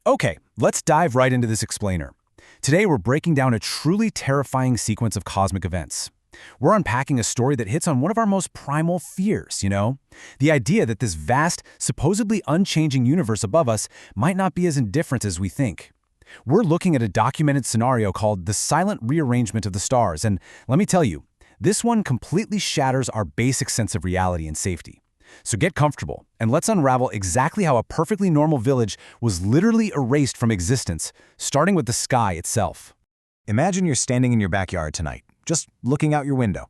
Okay, let's dive right into this explainer. Today we're breaking down a truly terrifying sequence of cosmic events. We're unpacking a story that hits on one of our most primal fears, The idea that this vast, supposedly unchanging universe above us might not be as indifferent as we think. We're looking at a documented scenario called the silent rearrangement of the stars, and let me tell you, this one completely shatters our basic sense of reality and safety. So get comfortable, and let's unravel exactly how a perfectly normal village was literally erased from existence, starting with the sky itself. Imagine you're standing in your backyard tonight, just looking out your window.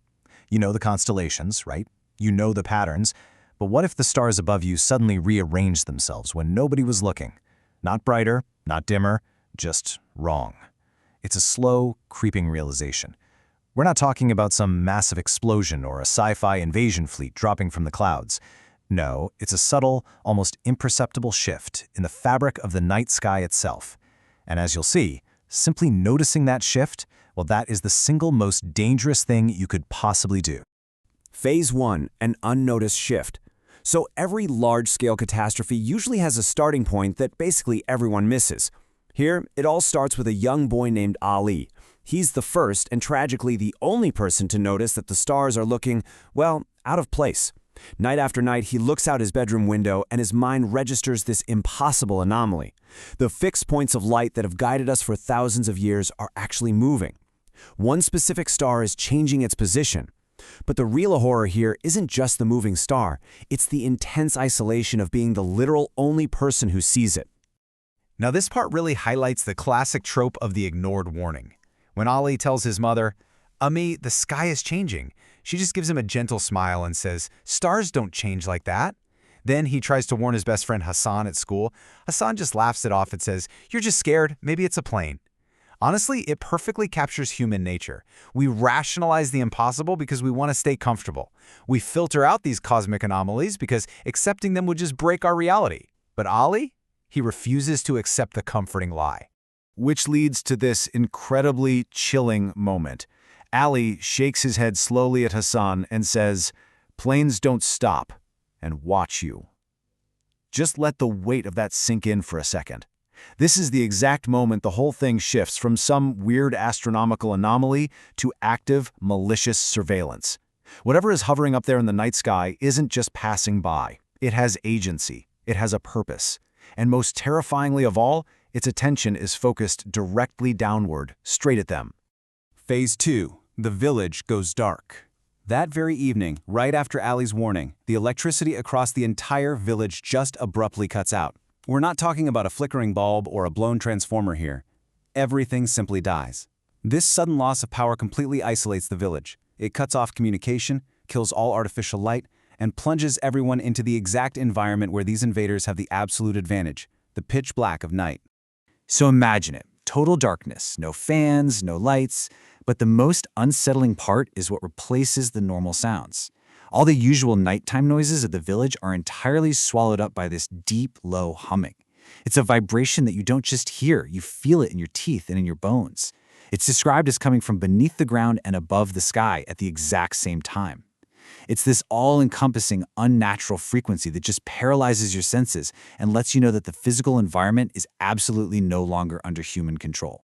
You know the constellations, right? You know the patterns. But what if the stars above you suddenly rearranged themselves when nobody was looking? Not brighter, not dimmer, just wrong. It's a slow, creeping realization. We're not talking about some massive explosion or a sci-fi invasion fleet dropping from the clouds. No, it's a subtle, almost imperceptible shift in the fabric of the night sky itself. And as you'll see, simply noticing that shift, well, that is the single most dangerous thing you could possibly do. Phase 1, an unnoticed shift. So every large-scale catastrophe usually has a starting point that basically everyone misses. Here, it all starts with a young boy named Ali. He's the first and tragically the only person to notice that the stars are looking, well, out of place. Night after night, he looks out his bedroom window and his mind registers this impossible anomaly. The fixed points of light that have guided us for thousands of years are actually moving. One specific star is changing its position. But the real horror here isn't just the moving star, it's the intense isolation of being the literal only person who sees it. Now this part really highlights the classic trope of the ignored warning. When Ali tells his mother, "Ummi, the sky is changing," she just gives him a gentle smile and says, "Stars don't change like that." Then he tries to warn his best friend Hassan at school. Hassan just laughs it off and says, "You're just scared, maybe it's a plane." Honestly, it perfectly captures human nature. We rationalize the impossible because we want to stay comfortable. We filter out these cosmic anomalies because accepting them would just break our reality. But Ali? He refuses to accept the comforting lie. Which leads to this incredibly chilling moment. Ali shakes his head slowly at Hassan and says, "Planes don't stop and watch you." Just let the weight of that sink in for a second. This is the exact moment the whole thing shifts from some weird astronomical anomaly to active, malicious surveillance. Whatever is hovering up there in the night sky isn't just passing by. It has agency. It has a purpose. And most terrifyingly of all, its attention is focused directly downward, straight at them. Phase 2. The village goes dark. That very evening, right after Ali's warning, the electricity across the entire village just abruptly cuts out. We're not talking about a flickering bulb or a blown transformer here. Everything simply dies. This sudden loss of power completely isolates the village. It cuts off communication, kills all artificial light, and plunges everyone into the exact environment where these invaders have the absolute advantage, the pitch black of night. So imagine it. Total darkness, no fans, no lights, but the most unsettling part is what replaces the normal sounds. All the usual nighttime noises of the village are entirely swallowed up by this deep, low humming. It's a vibration that you don't just hear, you feel it in your teeth and in your bones. It's described as coming from beneath the ground and above the sky at the exact same time. It's this all-encompassing, unnatural frequency that just paralyzes your senses and lets you know that the physical environment is absolutely no longer under human control.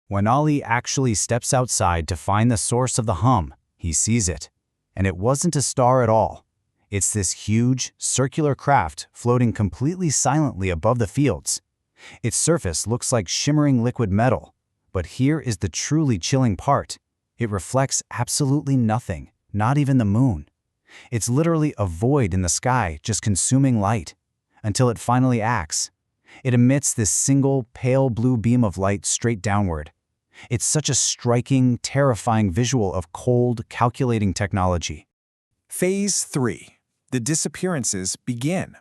When Ali actually steps outside to find the source of the hum, he sees it. And it wasn't a star at all. It's this huge, circular craft floating completely silently above the fields. Its surface looks like shimmering liquid metal. But here is the truly chilling part. It reflects absolutely nothing, not even the moon. It's literally a void in the sky just consuming light, until it finally acts. It emits this single, pale blue beam of light straight downward. It's such a striking, terrifying visual of cold, calculating technology. Phase 3. The disappearances begin.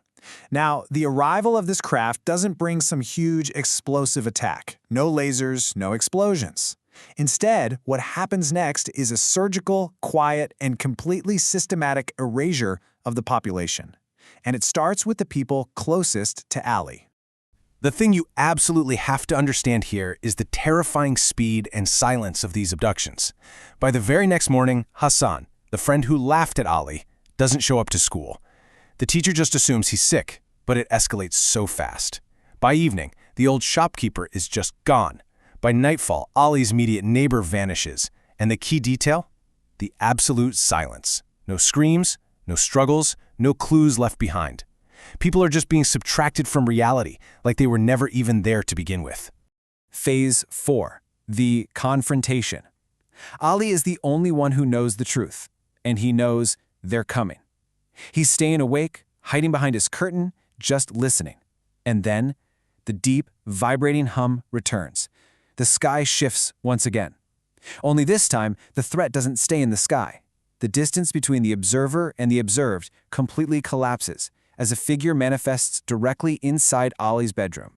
Now, the arrival of this craft doesn't bring some huge explosive attack. No lasers, no explosions. Instead, what happens next is a surgical, quiet, and completely systematic erasure of the population. And it starts with the people closest to Ali. The thing you absolutely have to understand here is the terrifying speed and silence of these abductions. By the very next morning, Hassan, the friend who laughed at Ali, doesn't show up to school. The teacher just assumes he's sick, but it escalates so fast. By evening, The old shopkeeper is just gone. By nightfall, Ollie's immediate neighbor vanishes. And the key detail? The absolute silence. No screams, no struggles, no clues left behind. People are just being subtracted from reality, like they were never even there to begin with. Phase 4. The confrontation. Ollie is the only one who knows the truth, and he knows they're coming. He's staying awake, hiding behind his curtain, just listening. And then, the deep, vibrating hum returns. The sky shifts once again. Only this time, the threat doesn't stay in the sky. The distance between the observer and the observed completely collapses as a figure manifests directly inside Ollie's bedroom.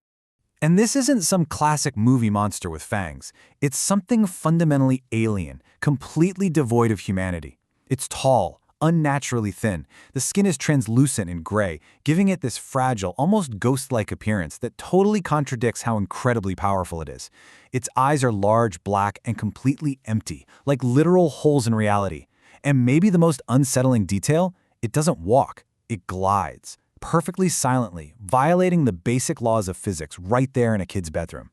And this isn't some classic movie monster with fangs. It's something fundamentally alien, completely devoid of humanity. It's tall, unnaturally thin. The skin is translucent and gray, giving it this fragile, almost ghost-like appearance that totally contradicts how incredibly powerful it is. Its eyes are large, black, and completely empty, like literal holes in reality. And maybe the most unsettling detail, it doesn't walk, it glides, perfectly silently, violating the basic laws of physics right there in a kid's bedroom.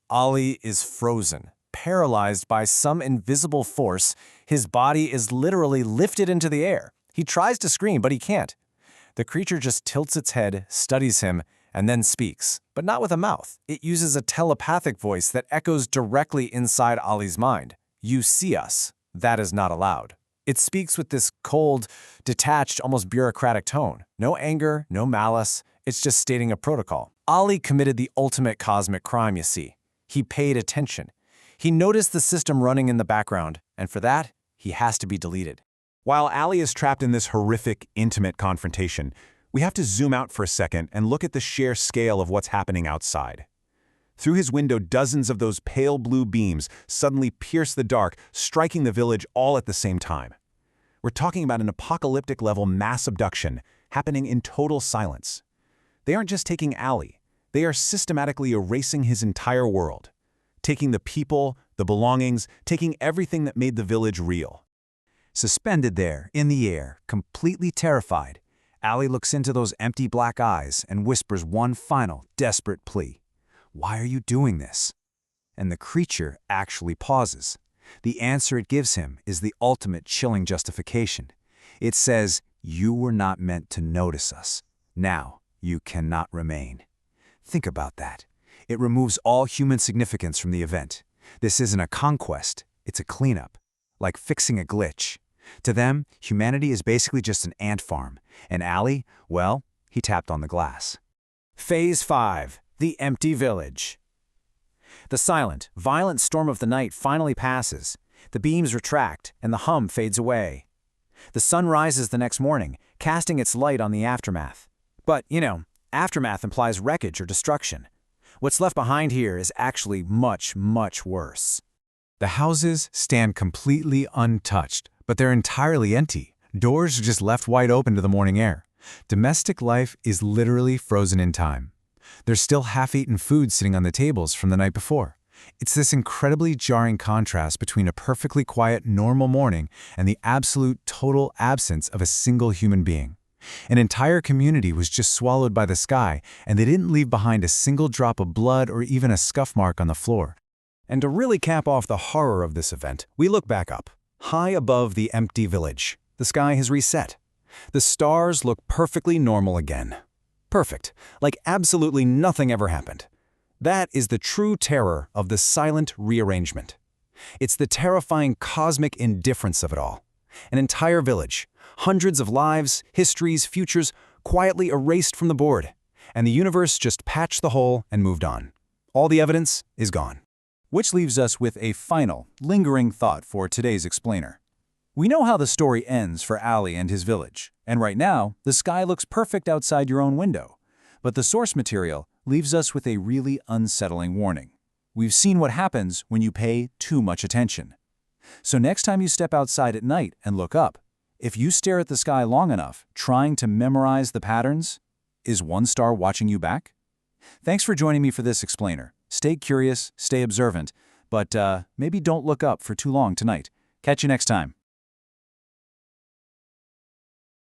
Ollie is frozen, paralyzed by some invisible force. His body is literally lifted into the air. He tries to scream, but he can't. The creature just tilts its head, studies him, and then speaks, but not with a mouth. It uses a telepathic voice that echoes directly inside Ollie's mind. You see us. That is not allowed. It speaks with this cold, detached, almost bureaucratic tone. No anger, no malice. It's just stating a protocol. Ollie committed the ultimate cosmic crime, you see. He paid attention. He noticed the system running in the background, and for that, he has to be deleted. While Allie is trapped in this horrific, intimate confrontation, we have to zoom out for a second and look at the sheer scale of what's happening outside. Through his window, dozens of those pale blue beams suddenly pierce the dark, striking the village all at the same time. We're talking about an apocalyptic-level mass abduction happening in total silence. They aren't just taking Allie, they are systematically erasing his entire world, taking the people, the belongings, taking everything that made the village real. Suspended there, in the air, completely terrified, Allie looks into those empty black eyes and whispers one final, desperate plea. Why are you doing this? And the creature actually pauses. The answer it gives him is the ultimate chilling justification. It says, you were not meant to notice us. Now, you cannot remain. Think about that. It removes all human significance from the event. This isn't a conquest, it's a cleanup. Like fixing a glitch. To them, humanity is basically just an ant farm. And Allie, well, he tapped on the glass. Phase 5. The empty village. The silent, violent storm of the night finally passes. The beams retract, and the hum fades away. The sun rises the next morning, casting its light on the aftermath. But, aftermath implies wreckage or destruction. What's left behind here is actually much, much worse. The houses stand completely untouched, but they're entirely empty. Doors are just left wide open to the morning air. Domestic life is literally frozen in time. There's still half-eaten food sitting on the tables from the night before. It's this incredibly jarring contrast between a perfectly quiet, normal morning and the absolute, total absence of a single human being. An entire community was just swallowed by the sky, and they didn't leave behind a single drop of blood or even a scuff mark on the floor. And to really cap off the horror of this event, we look back up, high above the empty village. The sky has reset. The stars look perfectly normal again. Perfect, like absolutely nothing ever happened. That is the true terror of the silent rearrangement. It's the terrifying cosmic indifference of it all. An entire village, hundreds of lives, histories, futures, quietly erased from the board. And the universe just patched the hole and moved on. All the evidence is gone. Which leaves us with a final, lingering thought for today's explainer. We know how the story ends for Allie and his village, and right now, the sky looks perfect outside your own window. But the source material leaves us with a really unsettling warning. We've seen what happens when you pay too much attention. So next time you step outside at night and look up, if you stare at the sky long enough, trying to memorize the patterns, is one star watching you back? Thanks for joining me for this explainer. Stay curious, stay observant, but maybe don't look up for too long tonight. Catch you next time.